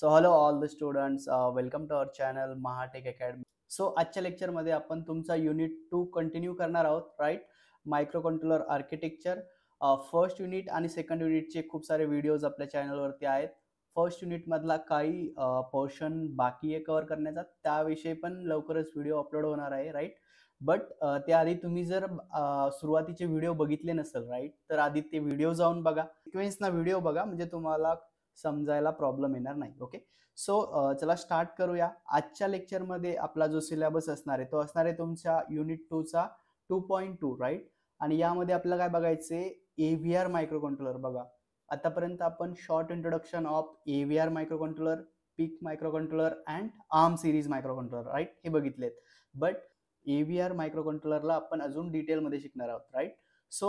So hello all the students, welcome to our channel Mahatech Academy. So आजच्या lecture मध्ये आपण तुमचा unit 2 continue करणार आहोत, right. Micro controller architecture first unit आणि सेकंड युनिटचे खूप सारे व्हिडिओज आपल्या चॅनलवरती आहेत. फर्स्ट युनिट मधला काही पोर्शन बाकी आहे कव्हर करण्याचा, त्याविषयी पण लवकरच व्हिडिओ अपलोड होणार आहे, राईट. बट त्याआधी तुम्ही जर सुरुवातीचे व्हिडिओ बघितले नसेल, राईट, तर आधी ते व्हिडिओ जाऊन बघा, सिक्वेन्स ना व्हिडिओ बघा, म्हणजे तुम्हाला समजायला प्रॉब्लेम येणार नाही. ओके, सो चला स्टार्ट करूया. आजच्या लेक्चर मध्ये आपला जो सिलेबस असणार आहे तो असणार आहे तुमच्या युनिट 2 चा 2.2, राईट. आणि यामध्ये आपल्याला काय बघायचे, एव्हीआर मायक्रो कंट्रोलर. बघा, आतापर्यंत आपण short introduction of AVR micro controller, PIC micro controller and ARM series micro controller, right, हे बघितलेत. बट एव्हीआर मायक्रो कंट्रोलरला आपण अजून डिटेल मध्ये शिकणार आहोत, राईट. सो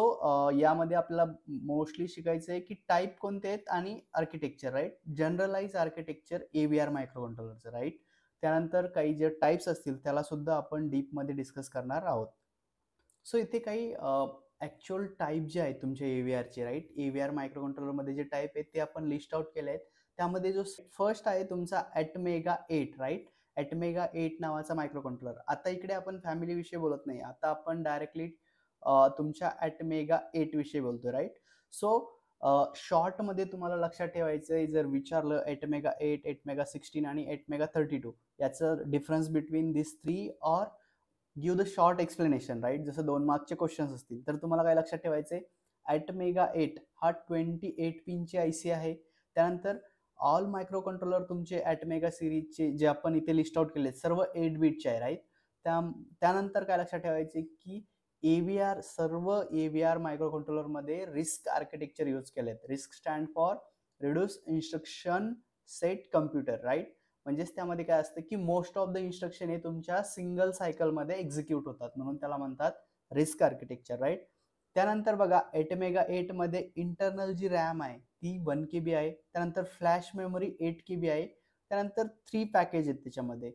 यामध्ये आपल्याला मोस्टली शिकायचं आहे की टाईप कोणते आहेत आणि architecture, right. Generalize architecture AVR micro कंट्रोलरचं, राईट. त्यानंतर काही जे टाईप्स असतील त्याला सुद्धा आपण डीप मध्ये डिस्कस करणार आहोत. सो इथे काही ऍक्च्युअल टाईप जे आहेत तुमच्या एव्हीआरचे, राईट, एव्हीआर मायक्रो कंट्रोलर मध्ये जे टाईप आहेत ते आपण लिस्ट आउट केले आहेत. त्यामध्ये जो फर्स्ट आहे तुमचा ॲटमेगा 8, राईट. ॲटमेगा 8 नावाचा मायक्रो कंट्रोलर. आता इकडे आपण फॅमिली विषयी बोलत नाही, आता आपण डायरेक्टली तुमच्या ॲटमेगा 8 विषयी बोलतोय, राईट. सो शॉर्ट मध्ये तुम्हाला लक्षात ठेवायचं आहे, जर विचारलं ॲटमेगा 8, ॲटमेगा 16 आणि ॲटमेगा 32 याचं difference between this 3 or give the short explanation, right. जसं 2 मार्कचे क्वेश्चन्स असतील तर तुम्हाला काय लक्षात ठेवायचे, ॲटमेगा 8 हा 28 पिनचे आयसी आहे. त्यानंतर ऑल मायक्रो कंट्रोलर तुमचे ॲटमेगा सिरीजचे जे आपण इथे लिस्ट आउट केले सर्व 8 बीटचे आहे, राईट. त्यानंतर काय लक्षात ठेवायचे की एव्हीआर, सर्व एव्हीआर मायक्रो कंट्रोलर मध्ये रिस्क आर्किटेक्चर यूज केलेत. RISC stand for reduce instruction set computer, right. म्हणजेच त्यामध्ये काय असतं की मोस्ट ऑफ द इन्स्ट्रक्शन हे तुमच्या सिंगल सायकल मध्ये एक्झिक्यूट होतात, म्हणून त्याला म्हणतात रिस्क आर्किटेक्चर, राईट. त्यानंतर बघा, ॲटमेगा 8 मध्ये इंटरनल जी रॅम आहे ती 1 KB आहे. त्यानंतर फ्लॅश मेमरी 8 KB आहे. त्यानंतर 3 पॅकेज आहेत त्याच्यामध्ये,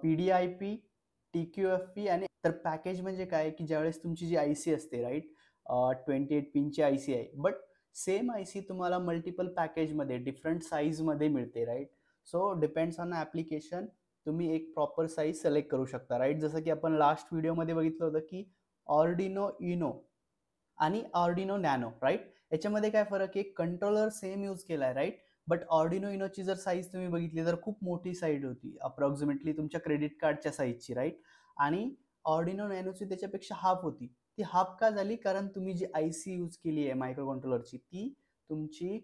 PDIP, TQFP आणि तर पॅकेज म्हणजे काय की ज्यावेळेस तुमची जी आयसी असते, राईट, 28 पिनची आयसी आहे, बट सेम आयसी तुम्हाला मल्टिपल पॅकेजमध्ये डिफरंट साईजमध्ये मिळते, right. So depends on application, तुम्ही एक प्रॉपर साईज सिलेक्ट करू शकता, राईट. जसं की आपण लास्ट व्हिडिओमध्ये बघितलं होतं की ऑर्डिनो इनो आणि ऑर्डिनो नॅनो, राईट. याच्यामध्ये काय फरक आहे, कंट्रोलर सेम यूज केलाय, राईट. बट ऑर्डिनो इनोची जर साईज तुम्ही बघितली तर खूप मोठी साईज होती, अप्रॉक्सिमेटली तुमच्या क्रेडिट कार्डच्या साईजची, राईट. आणि ऑर्डिनो नॅनोची त्याच्यापेक्षा हाफ होती. ती हाफ का झाली, कारण तुम्ही जी आयसी यूज केली आहे मायक्रो कंट्रोलरची ती तुमची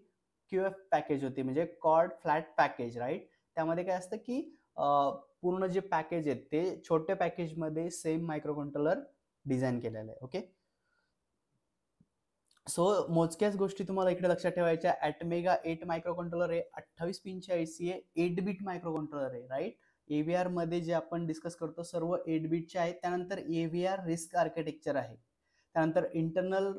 QF पॅकेज होती, म्हणजे कॉर्ड फ्लॅट पॅकेज, राईट. त्यामध्ये काय असतं की पूर्ण जे पॅकेज आहेत ते छोट्या पॅकेजमध्ये सेम मायक्रो कंट्रोलर डिझाईन केलेलं आहे. ओके, सो मोजक्याच गोष्टी तुम्हाला इकडे लक्षात ठेवायच्या. ॲटमेगा 8 मायक्रो कंट्रोलर आहे, 28 पिनची आयसी आहे, 8 बीट मायक्रो कंट्रोलर आहे, राईट. एव्हीआर मध्ये जे आपण डिस्कस करतो सर्व 8 बीटचे आहेत. त्यानंतर एव्हीआर रिस्क आर्किटेक्चर आहे. त्यानंतर इंटरनल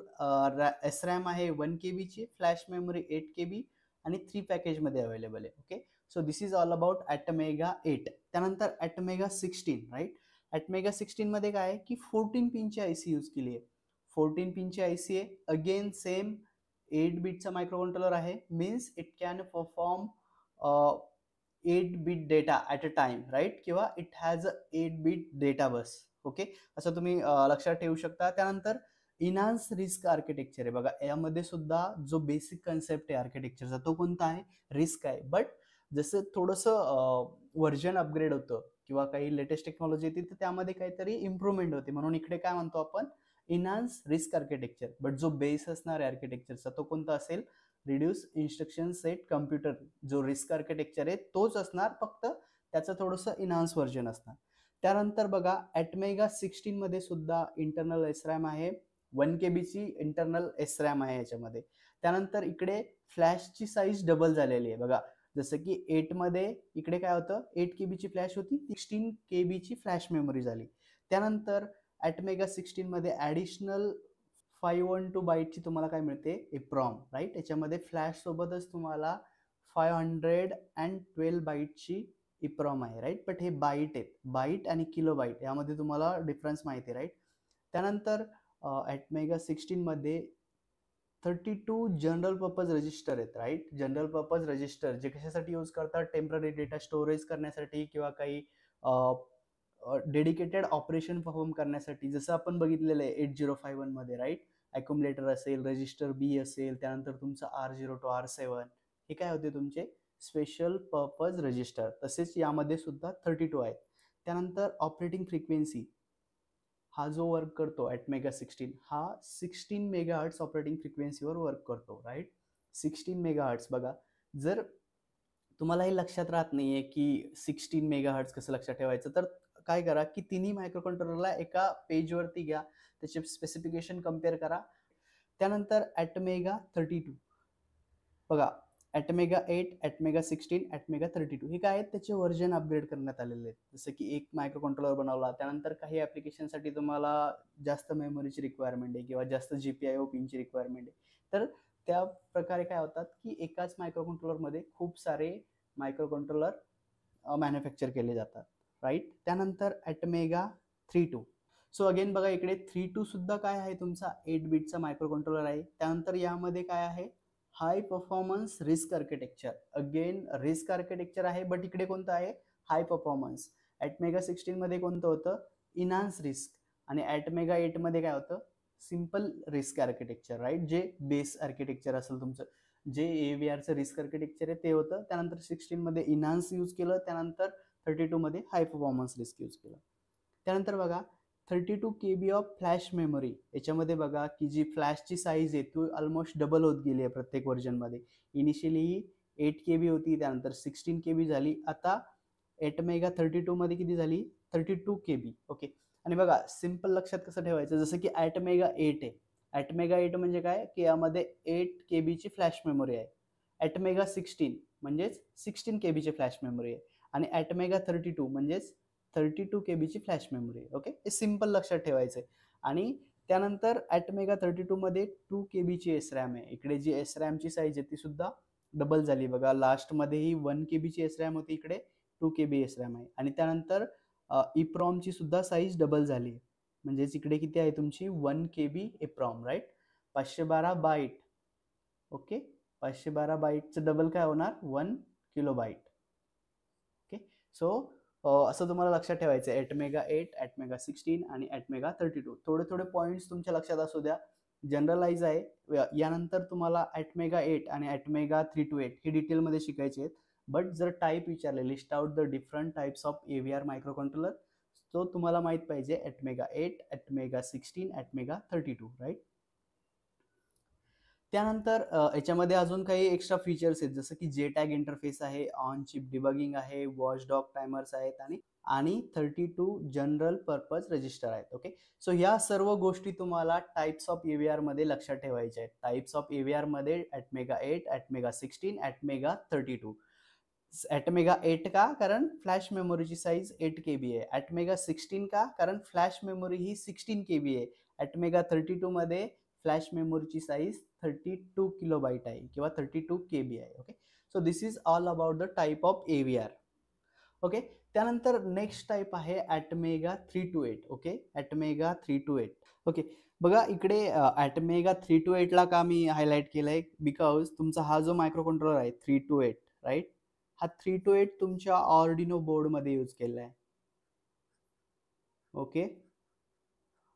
SRAM आहे 1 KB ची, फ्लॅश मेमरी 8 KB आणि 3 पॅकेज मध्ये अवेलेबल आहे. Okay, so this is all about ATmega 8. त्यानंतर ॲटमेगा 16, राईट. ॲटमेगा 16 मध्ये काय आहे की 14 पिनची आयसी यूज केली आहे. 14 पिनची आयसी आहे, अगेन सेम 8 बीटचा मायक्रो कंट्रोलर आहे, means it can perform 8 bit data at a time, right, किंवा it has a 8 bit data bus. Okay, असं तुम्ही लक्षात ठेवू शकता. त्यानंतर इनहान्स रिस्क आर्किटेक्चर आहे. बघा, यामध्ये सुद्धा जो बेसिक कन्सेप्ट आहे आर्किटेक्चरचा तो कोणता आहे, रिस्क आहे. बट जसं थोडंसं व्हर्जन अपग्रेड होतं किंवा काही लेटेस्ट टेक्नॉलॉजी येते तर त्यामध्ये काहीतरी इम्प्रूव्हमेंट होते, म्हणून इकडे काय म्हणतो आपण, इनहान्स रिस्क आर्किटेक्चर. बट जो बेस असणार आहे आर्किटेक्चरचा तो कोणता असेल, रिड्यूस इन्स्ट्रक्शन सेट कम्प्युटर. जो रिस्क आर्किटेक्चर आहे तोच असणार, फक्त त्याचं थोडंसं इनहान्स व्हर्जन असणार. त्यानंतर बघा, ॲटमेगा 16 मध्ये सुद्धा इंटरनल SRAM आहे, 1 KB ची इंटरनल SRAM आहे याच्यामध्ये. त्यानंतर इकडे फ्लॅशची साईज डबल झालेली आहे. बघा, जसं की 8 मध्ये इकडे काय होतं, 8 KB ची फ्लॅश होती, 16 KB ची फ्लॅश मेमरी झाली. त्यानंतर ॲटमेगा 16 मध्ये ॲडिशनल 512 बाईटची तुम्हाला काय मिळते, EPROM, राईट. याच्यामध्ये फ्लॅश सोबतच तुम्हाला 512 बाईटची EPROM आहे, राईट. बट हे बाईट आहेत, बाईट आणि किलो बाईट यामध्ये तुम्हाला डिफरन्स माहिती आहे, राईट. त्यानंतर ॲटमेगा 16 मध्ये 32 जनरल पर्पज रजिस्टर आहेत, राईट. जनरल पर्पज रजिस्टर जे कशासाठी यूज करतात, टेम्पररी डेटा स्टोरेज करण्यासाठी किंवा काही डेडिकेटेड ऑपरेशन परफॉर्म करण्यासाठी. जसं आपण बघितलेलं आहे 8051 मध्ये, राईट. अक्युमुलेटर असेल, रजिस्टर बी असेल, त्यानंतर तुमचं R0 to R7 हे काय होते तुमचे स्पेशल पर्पज रजिस्टर. तसेच यामध्ये सुद्धा 32 आहेत. त्यानंतर ऑपरेटिंग फ्रिक्वेन्सी हा जो वर्क करतो ॲटमेगा 16 हा 16 मेगाहर्ट्स ऑपरेटिंग फ्रिक्वेन्सीवर वर्क करतो, राईट. 16 मेगाहर्ट्स. बघा, जर तुम्हाला हे लक्षात राहत नाहीये की 16 मेगाहर्ट्स कसं लक्षात ठेवायचं, तर काय करा की तिन्ही मायक्रो कंट्रोलरला एका पेजवरती घ्या, त्याचे स्पेसिफिकेशन कम्पेअर करा. त्यानंतर ॲटमेगा 32 बघा, ॲटमेगा 8, ॲटमेगा 16, ॲटमेगा 32 हे काय आहेत, त्याचे व्हर्जन अपग्रेड करण्यात आलेले आहेत. जसं की एक मायक्रो कंट्रोलर बनवला, त्यानंतर काही ॲप्लिकेशनसाठी तुम्हाला जास्त मेमरीची रिक्वायरमेंट आहे किंवा जास्त GPIO पिनची रिक्वायरमेंट आहे, तर त्या प्रकारे काय होतात की एकाच मायक्रो कंट्रोलरमध्ये खूप सारे मायक्रो कंट्रोलर मॅन्युफॅक्चर केले जातात, राईट. त्यानंतर ॲटमेगा 32. सो अगेन बघा, इकडे 32 सुद्धा काय आहे, तुमचा 8 बिटचा मायक्रो कंट्रोलर आहे. त्यानंतर यामध्ये काय आहे, high performance risk architecture. Again risk architecture आहे, बट इकडे कोणतं आहे, हाय परफॉर्मन्स. ॲटमेगा 16 मध्ये कोणतं होतं, इनहान्स रिस्क. आणि ॲटमेगा 8 मध्ये काय होतं, सिम्पल रिस्क आर्किटेक्चर, राईट. जे बेस आर्किटेक्चर असेल तुमचं, जे AVRचं रिस्क आर्किटेक्चर आहे ते होतं. त्यानंतर 16 मध्ये इनहान्स यूज केलं, त्यानंतर 32 मध्ये हाय परफॉर्मन्स रिस्क यूज केलं. त्यानंतर बघा 32 KB ऑफ फ्लॅश मेमरी. याच्यामध्ये बघा की जी फ्लॅशची साईज आहे ती ऑलमोस्ट डबल होत गेली आहे प्रत्येक व्हर्जनमध्ये. इनिशियली 8 KB होती, त्यानंतर 16 KB झाली, आता ॲटमेगा 32 मध्ये किती झाली, 32 KB. ओके. आणि बघा सिम्पल लक्षात कसं ठेवायचं, जसं की ॲटमेगा 8 आहे. ॲटमेगा 8 म्हणजे काय की यामध्ये 8 KB ची फ्लॅश मेमरी आहे. ॲटमेगा 16 म्हणजेच 16 KB ची फ्लॅश मेमरी आहे. आणि ॲटमेगा 32 म्हणजेच 32 KB ची फ्लॅश मेमरी आहे. ओके, हे सिम्पल लक्षात ठेवायचं आहे. आणि त्यानंतर ॲटमेगा 32 मध्ये 2 KB ची SRAM आहे. इकडे जी SRAM ची साईज आहे ती सुद्धा डबल झाली. बघा, लास्टमध्येही 1 KB ची SRAM होती, इकडे 2 KB SRAM आहे. आणि त्यानंतर EEPROM ची सुद्धा साईज डबल झाली, म्हणजेच इकडे किती आहे तुमची 1 KB EEPROM, right. 512 byte. Okay, 512 बाईटचं डबल काय होणार, 1 किलोबाईट. ओके. सो असं तुम्हाला लक्षात ठेवायचं आहे. ॲटमेगा 8, ॲटमेगा 16 आणि ॲटमेगा 32. थोडे थोडे पॉईंट्स तुमच्या लक्षात असू द्या, जनरलाइज आहे. यानंतर तुम्हाला ॲटमेगा 8 आणि ॲटमेगा 328 हे डिटेलमध्ये शिकायचे आहेत. बट जर टाईप विचारले, list out the different types of AVR micro controller, तो तुम्हाला माहित पाहिजे ॲटमेगा 8, ॲटमेगा 16, ॲटमेगा 32, राईट. त्यानंतर याच्यामध्ये अजून काही एक्स्ट्रा फीचर्स आहेत, जसं की JTAG इंटरफेस आहे, ऑन चिप डिबगिंग आहे, वॉचडॉग टायमर्स आहेत आणि 32 जनरल पर्पज रजिस्टर आहेत. ओके. सो ह्या सर्व गोष्टी तुम्हाला टाइप्स ऑफ AVR मध्ये लक्षात ठेवायच्या आहेत. टाइप्स ऑफ AVR मध्ये ॲटमेगा 8, ॲटमेगा 16, ॲटमेगा 32. ॲटमेगा 8 का, कारण फ्लॅश मेमोरीची साईज 8 KB आहे. ॲटमेगा 16 का, कारण फ्लॅश मेमोरी ही 16 KB आहे. ॲटमेगा 32 मध्ये फ्लॅश मेमोरीची साईज 32 किलोबाईट आहे किंवा 32 KB आहे. Okay. So this is all about the type of AVR. Okay. त्यानंतर नेक्स्ट टाइप आहे ॲटमेगा 328. ओके, ॲटमेगा 328. ओके. बघा, इकडे ॲटमेगा 328 ला का मी हायलाइट केलंय, बिकॉज तुमचा हा जो मायक्रो कंट्रोलर आहे 328, राईट, हा 328 तुमच्या ऑर्डिनो बोर्ड मध्ये यूज केलाय. आहे. ओके.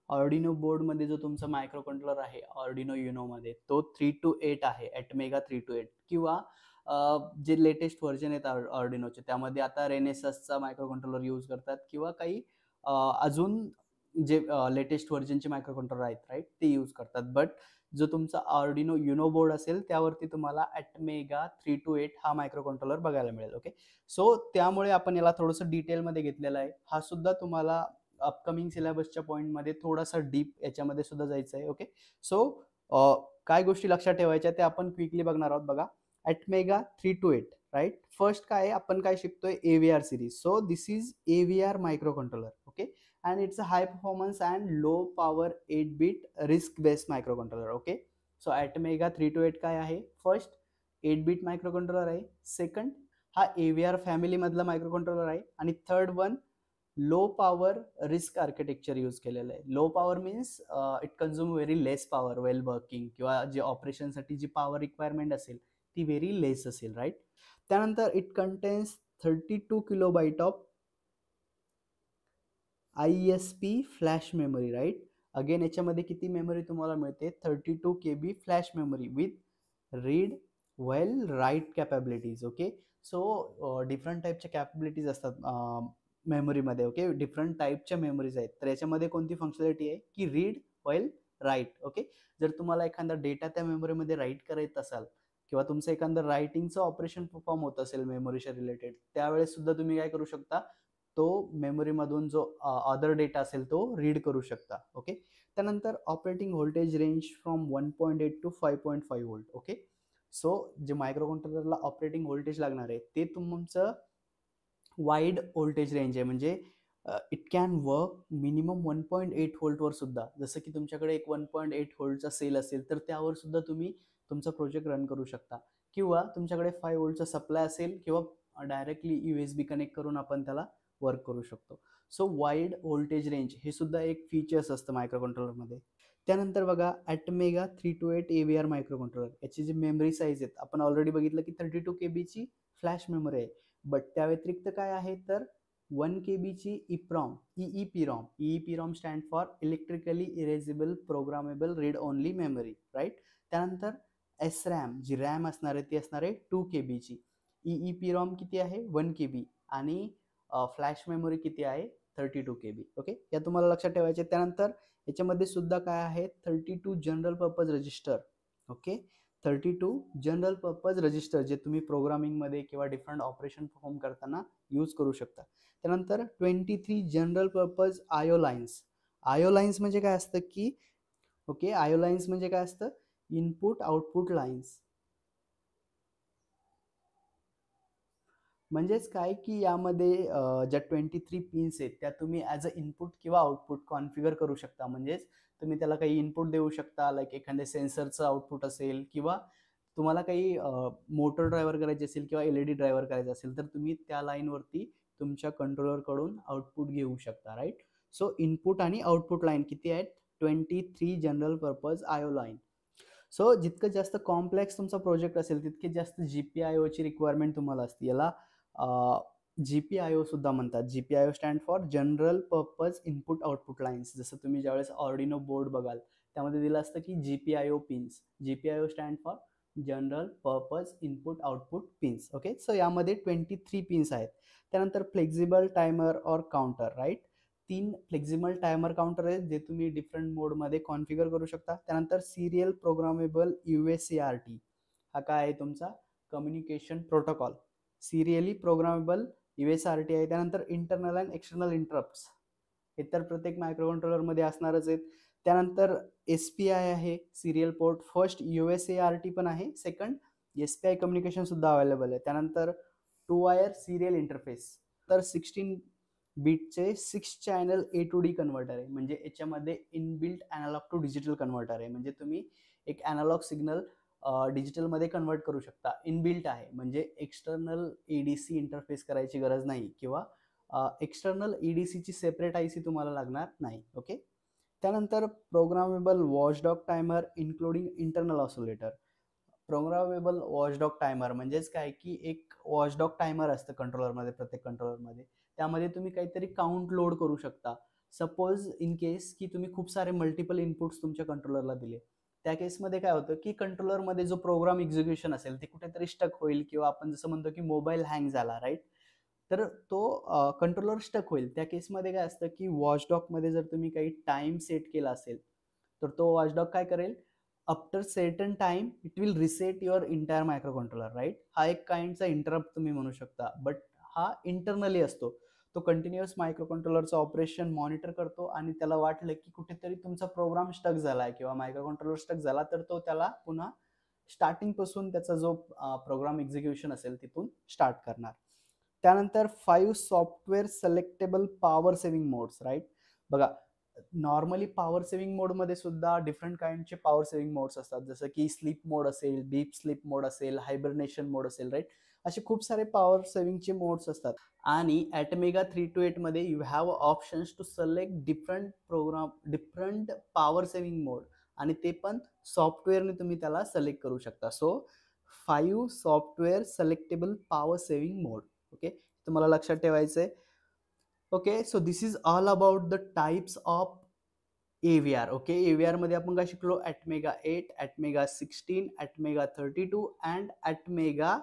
ऑर्डिनो बोर्ड मध्ये जो तुमचा मायक्रो कंट्रोलर आहे ऑर्डिनो युनो मध्ये, तो 328 आहे, ॲटमेगा 328. किंवा जे लेटेस्ट व्हर्जन आहेत ऑर्डिनोचे, त्यामध्ये आता रेनेससचा मायक्रो कंट्रोलर यूज करतात किंवा काही अजून जे लेटेस्ट व्हर्जनचे मायक्रो कंट्रोलर आहेत, राईट, ते यूज करतात. बट जो तुमचा ऑर्डिनो युनो बोर्ड असेल त्यावरती तुम्हाला ॲटमेगा 328 हा मायक्रो कंट्रोलर बघायला मिळेल. ओके. सो त्यामुळे आपण याला थोडंसं डिटेलमध्ये घेतलेलं आहे. हा सुद्धा तुम्हाला अपकमिंग सिलेबसच्या पॉईंटमध्ये थोडासा डीप याच्यामध्ये सुद्धा जायचं आहे. ओके. सो काय गोष्टी लक्षात ठेवायच्या ते आपण क्विकली बघणार आहोत. बघा, ॲटमेगा 328, राईट. फर्स्ट काय आपण काय शिकतोय, AVR series. So this is AVR micro controller. Okay. And it's a high performance and low power 8 bit RISC based micro controller. Okay. So ATmega 328 काय आहे, फर्स्ट 8 बिट मायक्रो कंट्रोलर आहे. Second, हा AVR family मधला micro controller आहे. आणि third one low power RISC architecture use केलेलं आहे. Low power means it consume very less power while working, किंवा जे ऑपरेशनसाठी जी पॉवर रिक्वायरमेंट असेल ती व्हेरी लेस असेल, राईट. त्यानंतर it contains 32 kilobyte of ISP flash memory, right. Again याच्यामध्ये किती मेमरी तुम्हाला मिळते? 32 KB flash memory with read while write capabilities. Okay, so different टाईपच्या कॅपॅबिलिटीज असतात मेमरीमध्ये. ओके, डिफरंट टाईपच्या मेमरीज आहेत. तर याच्यामध्ये कोणती फंक्शनॅलिटी आहे की रीड वेल राईट. ओके, जर तुम्हाला एखादा डेटा त्या मेमरीमध्ये राईट करायचा असाल, किंवा तुमचं एखादं रायटिंगचं ऑपरेशन परफॉर्म होत असेल मेमरीच्या रिलेटेड, त्यावेळेस सुद्धा तुम्ही काय करू शकता? तो मेमरीमधून जो अदर डेटा असेल तो रीड करू शकता. ओके, त्यानंतर operating voltage range from 1.8 to 5.5 volt. Okay, so जे मायक्रो कंट्रोलरला ऑपरेटिंग व्होल्टेज लागणार आहे ते तुमचं वाईड व्होल्टेज रेंज आहे. म्हणजे इट कॅन वर्क मिनिमम 1.8 व्होल्टवर सुद्धा. जसं की तुमच्याकडे एक 1.8 व्होल्टचा सेल असेल तर त्यावर सुद्धा तुम्ही तुमचा प्रोजेक्ट रन करू शकता, किंवा तुमच्याकडे 5 व्होल्टचा सप्लाय असेल, किंवा डायरेक्टली USB कनेक्ट करून आपण त्याला वर्क करू शकतो. सो वाईड व्होल्टेज रेंज हे सुद्धा एक फीचर्स असतं मायक्रो कंट्रोलरमध्ये. त्यानंतर बघा ॲटमेगा 328 AVR मायक्रो कंट्रोलर. याची जी मेमरी साईज आहेत आपण ऑलरेडी बघितलं की 32 KB ची फ्लॅश मेमरी आहे, बट त्या व्यतिरिक्त काय आहे तर 1 KB ची EEPROM. EEPROM stand for electrically erasable programmable read only memory, right. त्यानंतर SRAM जी रॅम असणार आहे ती असणार आहे 2 KB ची. EEPROM किती आहे? 1 KB. आणि फ्लॅश मेमरी किती आहे? 32 KB. ओके, या तुम्हाला लक्षात ठेवायचे. त्यानंतर याच्यामध्ये सुद्धा काय आहे? 32 general purpose register. Okay, 32 general purpose register जे तुम्ही प्रोग्रामिंगमध्ये किंवा डिफरंट ऑपरेशन परफॉर्म करताना यूज करू शकता. त्यानंतर 23 general purpose IO lines. IO lines म्हणजे काय असतं की ओके, IO लाईन्स म्हणजे काय असतं? Input output lines. म्हणजेच काय की यामध्ये ज्या 23 पिन्स आहेत त्या तुम्ही ॲज अ इनपुट किंवा आउटपुट कॉन्फिगर करू शकता. म्हणजेच तुम्ही त्याला काही इनपुट देऊ शकता, लाईक एखाद्या सेन्सरचं आउटपुट असेल, किंवा तुम्हाला काही मोटर ड्रायव्हर करायचे असेल किंवा LED ड्रायव्हर करायचं असेल तर तुम्ही त्या लाईनवरती तुमच्या कंट्रोलरकडून आउटपुट घेऊ शकता, राईट. सो इनपुट आणि आउटपुट लाईन किती आहेत? 23 general purpose IO line. So जितकं जास्त कॉम्प्लेक्स तुमचा प्रोजेक्ट असेल तितके जास्त GPIO ची रिक्वायरमेंट तुम्हाला असते. याला GPIO सुद्धा म्हणतात. GPIO stand for general purpose input output lines. जसं तुम्ही ज्यावेळेस ऑर्डिनो बोर्ड बघाल त्यामध्ये दिलं असतं की GPIO pins. GPIO stand for general purpose input output pins. Okay, so यामध्ये 23 पिन्स आहेत. त्यानंतर फ्लेक्झिबल टायमर और counter, right. 3 flexible timer counter आहेत जे तुम्ही डिफरंट मोडमध्ये कॉन्फिगर करू शकता. त्यानंतर सिरियल प्रोग्रामेबल UACRT. हा काय आहे? तुमचा communication protocol. Serially programmable UACRT आहे. त्यानंतर इंटरनल अँड एक्सटर्नल इंटरप्ट्स हे तर प्रत्येक मायक्रो कंट्रोलरमध्ये असणारच आहेत. त्यानंतर SPI आहे, सिरियल पोर्ट. फर्स्ट UACRT पण आहे, सेकंड SPI कम्युनिकेशन सुद्धा अवेलेबल आहे. त्यानंतर 2 वायर सिरियल इंटरफेस. तर 16 बीटचे 6 channel A to D converter आहे. म्हणजे याच्यामध्ये inbuilt analog to digital converter आहे. म्हणजे तुम्ही एक अॅनालॉग सिग्नल डिजिटलमध्ये कन्वर्ट करू शकता. इनबिल्ट आहे, म्हणजे एक्सटर्नल ADC इंटरफेस करायची गरज नाही, किंवा एक्सटर्नल EDCची सेपरेट IC तुम्हाला लागणार नाही. ओके, त्यानंतर programmable watchdog timer including internal oscillator. Programmable watchdog timer म्हणजेच काय की एक वॉचडॉग टायमर असतं कंट्रोलरमध्ये, प्रत्येक कंट्रोलरमध्ये. त्यामध्ये तुम्ही काहीतरी काउंट लोड करू शकता. सपोज इन केस की तुम्ही खूप सारे मल्टिपल इनपुट्स तुमच्या कंट्रोलरला दिले, त्या केसमध्ये काय होतं की कंट्रोलरमध्ये जो प्रोग्राम एक्झिक्युशन असेल ते कुठेतरी स्टक होईल, किंवा आपण जसं म्हणतो की मोबाईल हँग झाला, राईट. तर तो कंट्रोलर स्टक होईल. त्या केसमध्ये काय असतं की वॉचडॉगमध्ये जर तुम्ही काही टाइम सेट केला असेल तर तो वॉचडॉग काय करेल? After certain time it will reset your entire micro controller, right. हा एक काइंडचा इंटरप्ट तुम्ही म्हणू शकता, बट हा इंटरनली असतो. तो कंटिन्युअस मायक्रो कंट्रोलरचं ऑपरेशन मॉनिटर करतो, आणि त्याला वाटलं की कुठेतरी तुमचा प्रोग्राम स्टक झाला आहे किंवा मायक्रो कंट्रोलर स्टक झाला तर तो त्याला पुन्हा स्टार्टिंग पासून त्याचा जो प्रोग्राम एक्झिक्युशन असेल तिथून स्टार्ट करणार. त्यानंतर 5 software selectable power saving modes, right. बघा नॉर्मली पॉवर सेव्हिंग मोडमध्ये सुद्धा डिफरंट काइंडचे पॉवर सेव्हिंग मोड्स असतात, जसं की स्लीप मोड असेल, डीप स्लीप मोड असेल, हायबरनेशन मोड असेल, राईट. असे खूप सारे पॉवर सेव्हिंगचे मोड्स असतात. आणि ॲटमेगा 328 मध्ये you have options to select different power saving mode, आणि ते पण सॉफ्टवेअरने तुम्ही त्याला सिलेक्ट करू शकता. So 5 software selectable power saving mode. Okay, तुम्हाला लक्षात ठेवायचं आहे. Okay, so this is all about the types of AVR. Okay, AVR मध्ये आपण काय शिकलो? ॲटमेगा 8, ॲटमेगा 16, ॲटमेगा 32 अँड ॲटमेगा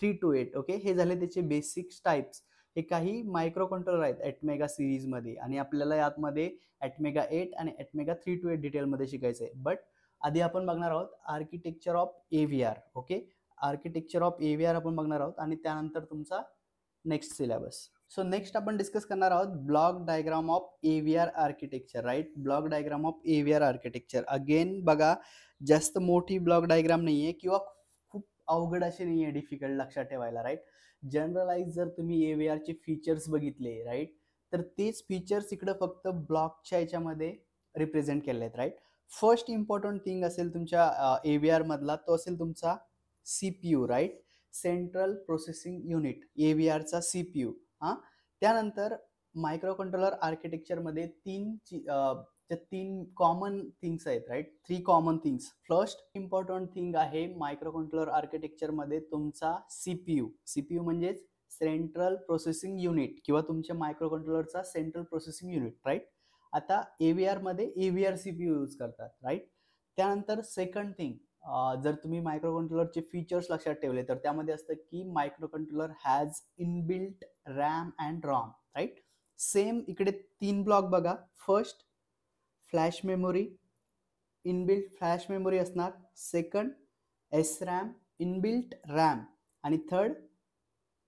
328. ओके, हे झाले त्याचे बेसिक टाइप्स. हे काही मायक्रो कंट्रोलर आहेत ॲटमेगा सिरीज मध्ये, आणि आपल्याला यामध्ये ॲटमेगा 8 आणि ॲटमेगा 328 डिटेलमध्ये शिकायचं आहे. बट आधी आपण बघणार आहोत architecture of AVR. Okay, architecture of AVR आपण बघणार आहोत, आणि त्यानंतर तुमचा नेक्स्ट सिलेबस. सो नेक्स्ट आपण डिस्कस करणार आहोत block diagram of AVR architecture. Right, block diagram of AVR architecture. Again बघा, जास्त मोठी ब्लॉक डायग्राम नाहीये किंवा खूप अवघड असे नाहीये, डिफिकल्ट लक्षात ठेवायला. राईट, जनरलाइज जर तुम्ही AVR चे फीचर्स बघितले, राईट, तर तेच फीचर्स इकडे फक्त ब्लॉकच्या याच्यामध्ये रिप्रेझेंट केले आहेत. राईट, फर्स्ट इम्पॉर्टंट थिंग असेल तुमच्या AVR मधला, तो असेल तुमचा CPU. Right, central processing unit, AVR चा CPU. त्यानंतर मायक्रो कंट्रोलर आर्किटेक्चर मध्ये तीन कॉमन थिंग्स आहेत. Right, 3 common things. First important thing आहे मायक्रो कंट्रोलर आर्किटेक्चर मध्ये तुमचा CPU म्हणजेच सेंट्रल प्रोसेसिंग युनिट किंवा तुमच्या मायक्रो कंट्रोलरचा सेंट्रल प्रोसेसिंग युनिट. राईट, आता AVR मध्ये AVR CPU यूज करतात. राईट, त्यानंतर सेकंड थिंग, जर तुम्ही मायक्रो कंट्रोलरचे फीचर्स लक्षात ठेवले तर त्यामध्ये असतं की micro controller has inbuilt RAM and ROM. Right, same इकडे 3 ब्लॉक बघा. First, flash memory, inbuilt flash memory असणार. Second, SRAM, inbuilt RAM. आणि third,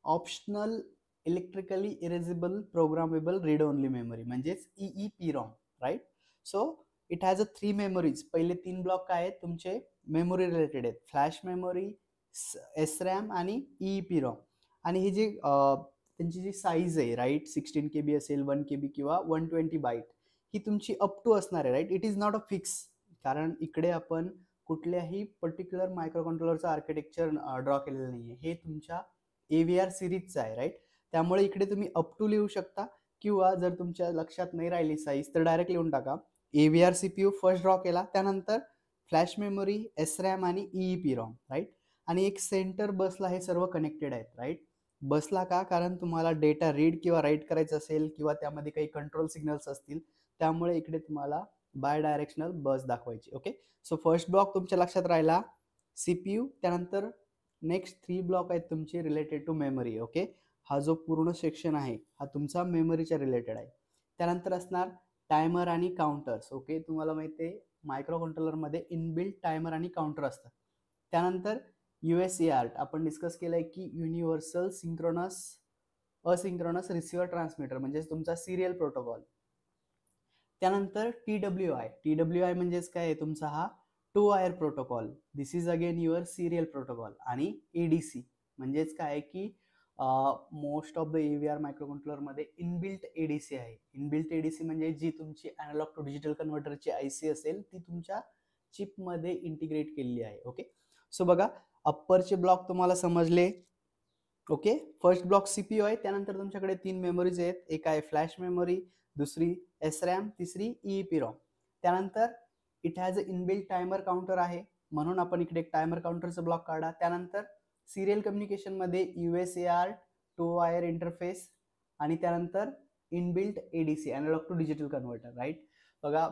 optional electrically erasable programmable read only memory, म्हणजेच EEPROM. Right, so it has 3 memories. पहिले 3 block काय आहेत तुमचे? Memory related आहेत. फ्लॅश मेमोरी, SRAM आणि EEPROM. आणि ही जी त्यांची जी साईज आहे, राईट, 16 KB असेल, 1 KB किंवा 120 बाईट, ही तुमची अप टू असणार आहे. Right, it is not a fix, कारण इकडे आपण कुठल्याही पर्टिक्युलर मायक्रो कंट्रोलरचं आर्किटेक्चर ड्रॉ केलेलं नाहीये. हे तुमच्या AVR सिरीजचं आहे. राईट, त्यामुळे इकडे तुम्ही अप टू लिहू शकता, किंवा जर तुमच्या लक्षात नाही राहिली साईज तर डायरेक्ट लिहून टाका. AVR CPU फर्स्ट ड्रॉ केला, त्यानंतर फ्लॅश मेमोरी, SRAM आणि EEPROM. राईट, आणि एक सेंटर बसला हे सर्व कनेक्टेड आहेत. राईट, बसला का? कारण तुम्हाला डेटा रीड किंवा राईट करायचं असेल, किंवा त्यामध्ये काही कंट्रोल सिग्नल्स असतील, त्यामुळे इकडे तुम्हाला बाय डायरेक्शनल बस दाखवायची. ओके, सो फर्स्ट ब्लॉक तुमच्या लक्षात राहिला CPU. त्यानंतर नेक्स्ट 3 ब्लॉक आहेत तुमचे रिलेटेड टू मेमरी. ओके, हा जो पूर्ण सेक्शन आहे हा तुमचा मेमरीच्या रिलेटेड आहे. त्यानंतर असणार टायमर आणि काउंटर्स. ओके, तुम्हाला माहिती आहे मायक्रो कंट्रोलर मध्ये इनबिल्ट टायमर आणि काउंटर असतात. त्यानंतर USART आपण डिस्कस केलंय की universal synchronous asynchronous receiver transmitter, म्हणजे तुमचा सिरियल प्रोटोकॉल. त्यानंतर TWI म्हणजेच काय आहे तुमचा हा 2 wire protocol. This is again your serial protocol. आणि ADC म्हणजेच काय की most of the AVR micro controller मध्ये इनबिल्ट ADC आहे. इनबिल्ट ADC म्हणजे जी तुमची अॅनालॉग टू डिजिटल कन्व्हर्टरची IC असेल ती तुमच्या चिप मध्ये इंटिग्रेट केलेली आहे. ओके, सो बघा, अप्परचे ब्लॉक तुम्हाला समजले. ओके, फर्स्ट ब्लॉक CPU आहे. त्यानंतर तुमच्याकडे 3 मेमोरीज आहेत. एक आहे फ्लॅश मेमोरी, दुसरी SRAM, तिसरी EEPROM. त्यानंतर it has a inbuilt timer counter आहे, म्हणून आपण इकडे एक टायमर काउंटरचा ब्लॉक काढा. त्यानंतर सिरियल कम्युनिकेशन मध्ये USART 2 वायर इंटरफेस, आणि त्यानंतर inbuilt ADC analog to digital converter. Right, बघा,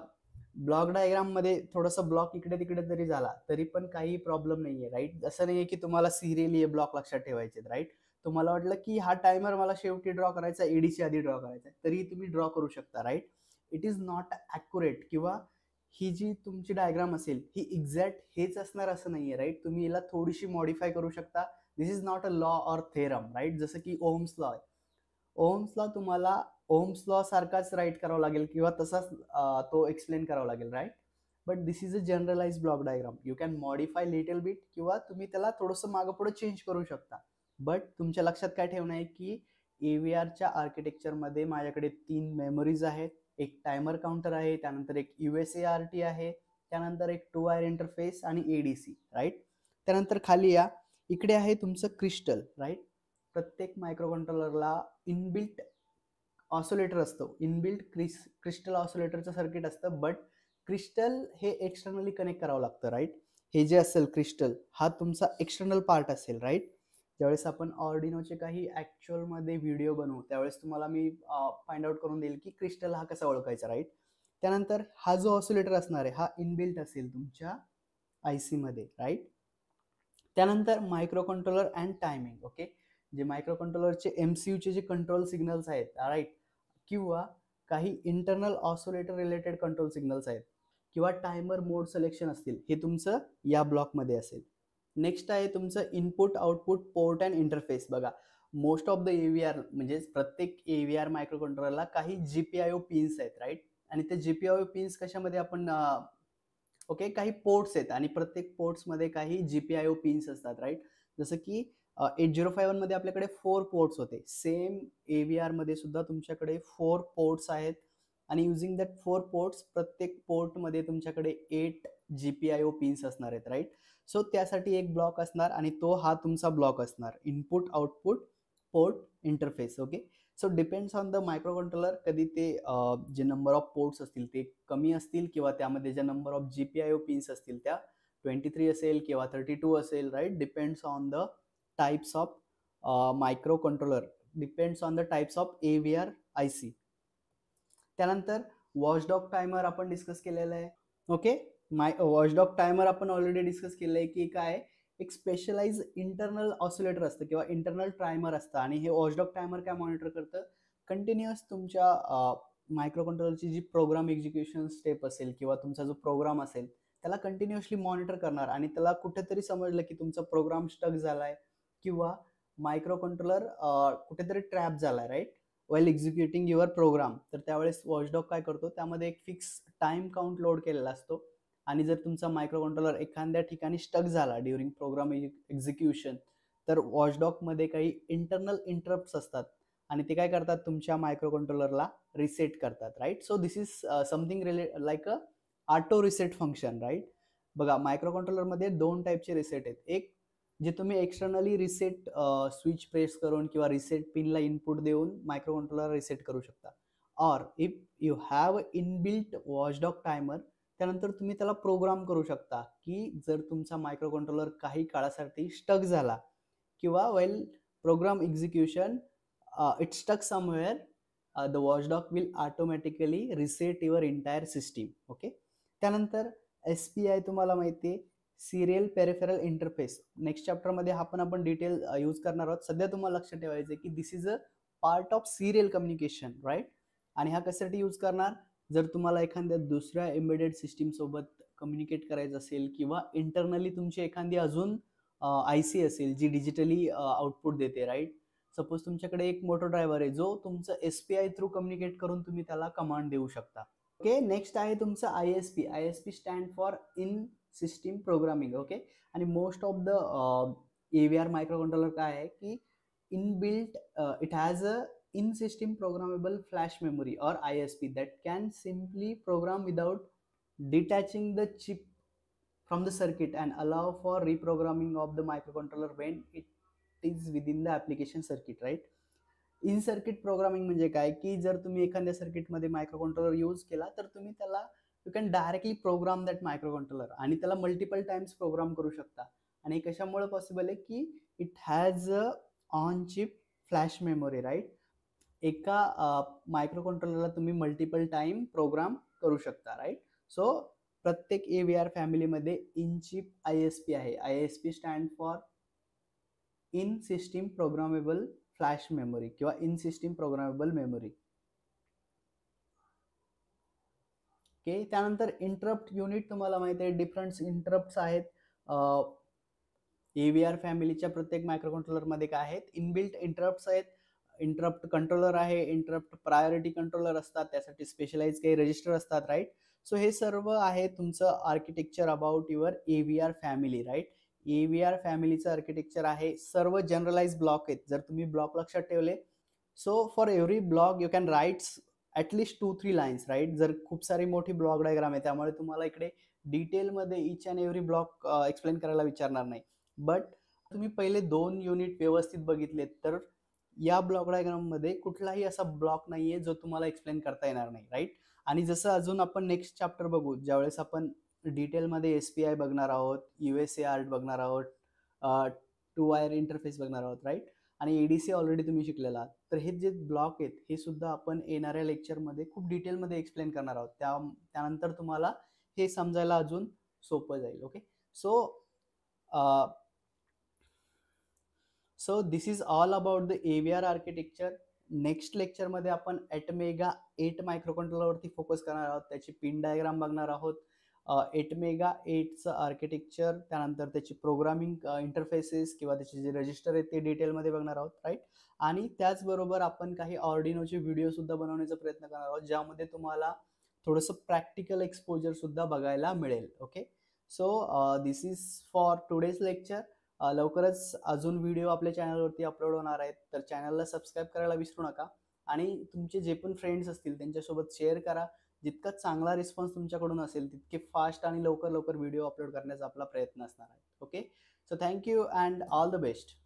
ब्लॉक डायग्राम मध्ये थोडासा ब्लॉक इकडे तिकडे जरी झाला तरी पण काही प्रॉब्लेम नाहीये. राईट, असं नाहीये की तुम्हाला सिरियली हे ब्लॉक लक्षात ठेवायचे. राईट, तुम्हाला वाटलं की हा टायमर मला शेवटी ड्रॉ करायचा, ADC आधी ड्रॉ करायचा, तरी तुम्ही ड्रॉ करू शकता. Right, it is not accurate, किंवा ही जी तुमची डायग्राम असेल ही एक्झॅक्ट हेच असणार असं नाहीये. राईट, तुम्ही याला थोडीशी मॉडिफाय करू शकता. This is not a law or theorem. Right, जसं की ओम्स लॉ आहे. ओम्स लॉ तुम्हाला ओम्स लॉ सारखाच राईट करावा लागेल, किंवा तसाच तो एक्सप्लेन करावा लागेल. Right, but this is a generalize block diagram. You can modify little bit, किंवा तुम्ही त्याला थोडंसं मागं पुढे चेंज करू शकता. बट तुमच्या लक्षात काय ठेवणं आहे की AVRच्या आर्किटेक्चरमध्ये माझ्याकडे 3 मेमोरीज आहेत, एक टायमर काउंटर आहे, त्यानंतर एक USART आहे, त्यानंतर एक 2 वायर इंटरफेस आणि ADC. राईट, त्यानंतर खाली या, इकडे आहे तुमचं क्रिस्टल, राईट. प्रत्येक मायक्रो कंट्रोलरला इनबिल्ट ऑसिलेटर असतो, इनबिल्ट क्रिस्टल ऑसिलेटरचं सर्किट असतं, बट क्रिस्टल हे एक्सटर्नली कनेक्ट करावं लागतं, राईट. हे जे असेल क्रिस्टल हा तुमचा एक्सटर्नल पार्ट असेल, राईट. ज्यावेळेस आपण ऑर्डिनोचे काही ॲक्च्युअलमध्ये व्हिडिओ बनवू त्यावेळेस तुम्हाला मी फाइंड आउट करून देईल की क्रिस्टल हा कसा ओळखायचा, राईट. त्यानंतर हा जो ऑसिलेटर असणार आहे हा इनबिल्ट असेल तुमच्या आय सीमध्ये, राईट. त्यानंतर micro controller and timing. Okay, जे मायक्रो कंट्रोलरचे MCUचे जे कंट्रोल सिग्नल्स आहेत, राईट, किंवा काही internal oscillator related control signals आहेत किंवा टायमर मोड सिलेक्शन असतील, हे तुमचं या ब्लॉकमध्ये असेल. नेक्स्ट आहे तुमचं input output port and interface. बघा, मोस्ट ऑफ द AVR म्हणजे प्रत्येक AVR मायक्रो कंट्रोलरला काही GPIO पिन्स आहेत, राईट. आणि ते GPIO पिन्स कशामध्ये आपण ओके, काही पोर्ट्स आहेत आणि प्रत्येक पोर्ट्समध्ये काही GPIO पिन्स असतात, राईट. जसं की 8051 मध्ये आपल्याकडे 4 पोर्ट्स होते, सेम AVR मध्ये सुद्धा तुमच्याकडे 4 पोर्ट्स आहेत आणि युझिंग दॅट 4 पोर्ट्स प्रत्येक पोर्टमध्ये तुमच्याकडे 8 GPIO पिन्स असणार आहेत, राईट. सो त्यासाठी एक ब्लॉक असणार आणि तो हा तुमचा ब्लॉक असणार, input output port interface. Okay, so depends on the micro controller, कधी ते जे नंबर ऑफ पोर्ट्स असतील ते कमी असतील किंवा त्यामध्ये ज्या नंबर ऑफ GPIO पिन्स असतील त्या 23 असेल किंवा 32 असेल, right. Depends on the types of micro controller, depends on the types of AVR IC. त्यानंतर वॉचडॉग टायमर आपण डिस्कस केलेला आहे. ओके, वॉचडॉग टायमर आपण ऑलरेडी डिस्कस केलं आहे की काय, एक स्पेशलाइज इंटरनल ऑसिलेटर असतं किंवा इंटरनल टायमर असतं आणि हे वॉचडॉग टायमर काय मॉनिटर करतं, कंटिन्युअस तुमच्या मायक्रो कंट्रोलरची जी प्रोग्राम एक्झिक्युशन स्टेप असेल किंवा तुमचा जो प्रोग्राम असेल त्याला कंटिन्युअसली मॉनिटर करणार आणि त्याला कुठेतरी समजलं की तुमचा प्रोग्राम स्टक झालाय किंवा मायक्रो कंट्रोलर कुठेतरी ट्रॅप झालाय, right, while executing your program, तर त्यावेळेस वॉचडॉग काय करतो, त्यामध्ये एक फिक्स टाइम काउंट लोड केलेला असतो आणि जर तुमचा मायक्रो कंट्रोलर एखाद्या ठिकाणी स्टक झाला ड्युरिंग प्रोग्राम एक्झिक्युशन, तर वॉचडॉगमध्ये काही इंटरनल इंटरप्ट्स असतात आणि ते काय करतात, तुमच्या मायक्रो कंट्रोलरला रिसेट करतात, right. So this is something like a auto reset function, right. बघा, मायक्रो कंट्रोलरमध्ये 2 टाईपचे रिसेट आहेत. एक जे तुम्ही एक्सटर्नली रिसेट स्विच प्रेस करून किंवा रिसेट पिनला इनपुट देऊन मायक्रो कंट्रोलर रिसेट करू शकता, or if you have inbuilt watchdog timer, त्यानंतर तुम्ही त्याला प्रोग्राम करू शकता की जर तुमचा मायक्रो कंट्रोलर काही काळासाठी स्टक झाला किंवा well program execution it stuck somewhere, the watchdog will automatically reset your entire system. Okay, त्यानंतर SPI तुम्हाला माहिती आहे, सिरियल पेरिफेरल इंटरफेस. नेक्स्ट चॅप्टरमध्ये आपण डिटेल यूज करणार आहोत. सध्या तुम्हाला लक्षात ठेवायचं आहे की this is a part of serial communication, right. आणि हा कशासाठी यूज करणार, जर तुम्हाला एखाद्या दुसऱ्या एम्बेडेड सिस्टीम सोबत कम्युनिकेट करायचं असेल किंवा इंटरनली तुमची एखादी अजून IC असेल जी डिजिटली आउटपुट देते, राईट. सपोज तुमच्याकडे एक मोटर ड्रायव्हर आहे जो तुमचं SPI थ्रू कम्युनिकेट करून तुम्ही त्याला कमांड देऊ शकता. ओके, नेक्स्ट आहे तुमचं ISP stand for in system programming. Okay, आणि most of the AVR micro controller काय आहे की inbuilt it has a in system programmable flash memory or ISP that can simply program without detaching the chip from the circuit and allow for reprogramming of the microcontroller when it is within the application circuit, right. In circuit programming म्हणजे काय की जर तुम्ही एखाद्या सर्किटमध्ये micro controller use केला तर तुम्ही त्याला you can directly program that micro controller आणि त्याला मल्टिपल टाइम्स प्रोग्राम करू शकता. आणि कशामुळे पॉसिबल आहे की it has a on chip flash memory, right. एका मायक्रो कंट्रोलरला तुम्ही मल्टिपल टाइम प्रोग्राम करू शकता, राईट. सो प्रत्येक AVR फॅमिलीमध्ये इन चिप ISP आहे. ISP stand for in system programmable flash memory किंवा in system programmable memory. Okay, त्यानंतर इंटरप्ट युनिट तुम्हाला माहिती आहे, डिफरंट इंटरप्ट्स आहेत. AVR फॅमिलीच्या प्रत्येक मायक्रो कंट्रोलरमध्ये काय आहेत, इनबिल्ट इंटरप्ट्स आहेत. इंटरप्ट कंट्रोलर आहे, इंटरप्ट प्रायोरिटी कंट्रोलर असतात, त्यासाठी स्पेशलाइज काही रजिस्टर असतात, राईट. सो हे सर्व आहे तुमचं architecture about your AVR family, right. AVR फॅमिलीचं आर्किटेक्चर आहे, सर्व जनरलाइज ब्लॉक आहेत. जर तुम्ही ब्लॉक लक्षात ठेवले, so for every block you can writes at least 2-3 lines, right. जर खूप सारी मोठी ब्लॉक डायग्राम आहे त्यामुळे तुम्हाला इकडे डिटेलमध्ये each and every block explain करायला विचारणार नाही, बट तुम्ही पहिले 2 युनिट व्यवस्थित बघितलेत तर या ब्लॉक डायग्राम मध्ये कुठलाही असा ब्लॉक नाहीये जो तुम्हाला एक्सप्लेन करता येणार नाही, राईट? आणि जसं अजून आपण नेक्स्ट चॅप्टर बघू, ज्यावेळेस आपण डिटेलमध्ये एसपीआय बघणार आहोत, यूएसए आर्ट बघणार आहोत, टू वायर इंटरफेस बघणार आहोत, राईट? आणि एडीसी ऑलरेडी तुम्ही शिकलेला आहात. तर हे जे ब्लॉक आहेत हे सुद्धा आपण येणाऱ्या लेक्चरमध्ये खूप डिटेलमध्ये एक्सप्लेन करणार आहोत. त्यानंतर तुम्हाला हे समजायला अजून सोपं जाईल. Okay, so this is all about the AVR architecture. Next लेक्चरमध्ये आपण एटमेगा 8 मायक्रोकंट्रोलरवरती फोकस करणार आहोत, त्याची पिन डायग्राम बघणार आहोत, एटमेगा 8चं आर्किटेक्चर, त्यानंतर त्याची प्रोग्रामिंग इंटरफेसेस किंवा त्याचे जे रजिस्टर आहेत ते डिटेलमध्ये बघणार आहोत, राईट? आणि त्याचबरोबर आपण काही ऑर्डिनोचे व्हिडिओ सुद्धा बनवण्याचा प्रयत्न करणार आहोत, ज्यामध्ये तुम्हाला थोडंसं प्रॅक्टिकल एक्सपोजर सुद्धा बघायला मिळेल. Okay, so this is for today's lecture. लवकरच अजून व्हिडिओ आपल्या चॅनलवरती अपलोड होणार आहेत, तर चॅनलला सबस्क्राईब करायला विसरू नका. आणि तुमचे जे पण फ्रेंड्स असतील त्यांच्यासोबत शेअर करा. जितका चांगला रिस्पॉन्स तुमच्याकडून असेल तितके फास्ट आणि लवकर व्हिडिओ अपलोड करण्याचा आपला प्रयत्न असणार आहे. Okay, so thank you and all the best.